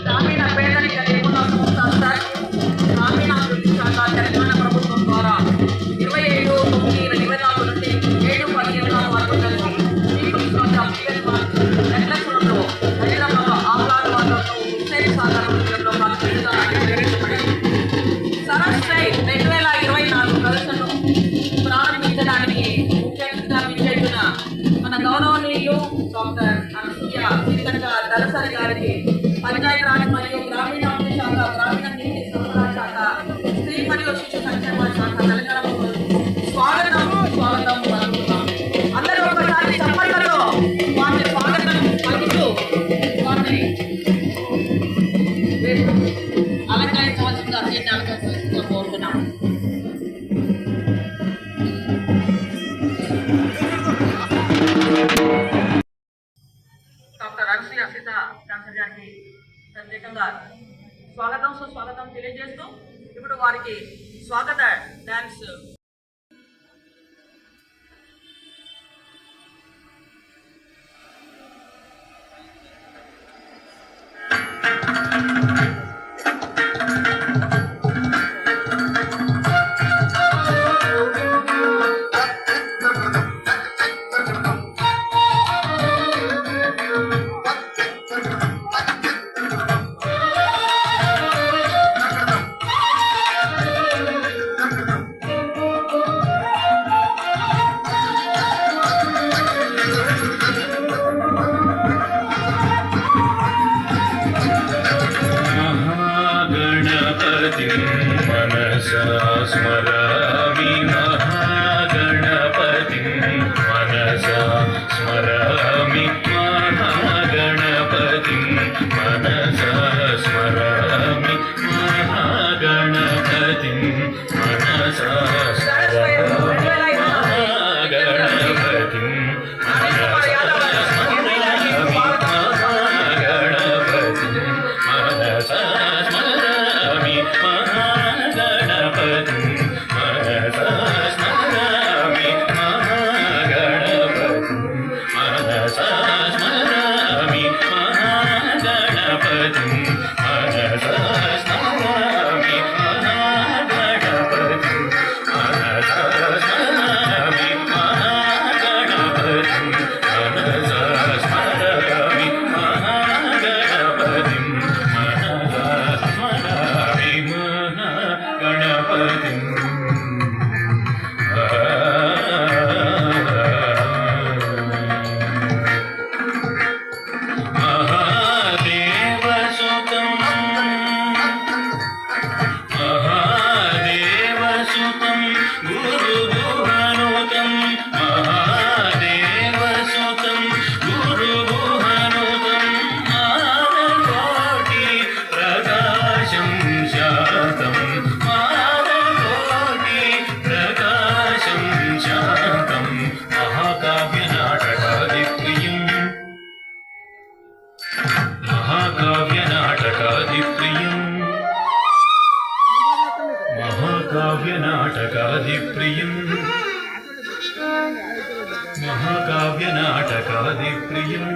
గ్రామీణ పేదరిక నిర్మూలన సంస్థ గ్రామీణాభివృద్ధి శాఖ తెలంగాణ ప్రభుత్వం ద్వారా 27/9/2024 నుండి 7/10/2024 వరకు కలిసి నెట్లెస్లో హైదరాబాద్ ఆహ్లాద వాతావరణంలో హుస్సేన్ సాగర్ మందిరంలో సరస్వై 2024 ప్రదర్శనను ప్రారంభించడానికి ముఖ్య అతిథిగా విచ్చేసిన మన గౌరవనీయులు డాక్టర్ అనసూయ శ్రీకంఠ దళసరి గారికి పంచాయతీ రాజ్ మరియు గ్రామీణాభివృద్ధి శాఖ, గ్రామీణ నీటి సరఫరా శాఖ, స్త్రీ మరియు శిశు సంక్షేమ శాఖ తెలంగాణ స్వాగతం పలుకుతున్నాం. అందరూ ఒకసారి చప్పట్లతో వారిని స్వాగతం పలుకుతూ వారిని అలంకరించవలసిందిగా సీట్ను కోరుతున్నాం. డాక్టర్ అనసూయ సీత క్యాన్సర్ గారికి ప్రత్యేకంగా స్వాగతం సుస్వాగతం తెలియజేస్తూ ఇప్పుడు వారికి స్వాగత డాన్స్ मनसा स्मरामि महागणपतिं मनसा स्मरामि महागणपतिं मनसा स्मरामि महागणपतिं मनसा स्मरामि महागणपतिं महाकाव्यनाटकादिप्रियम्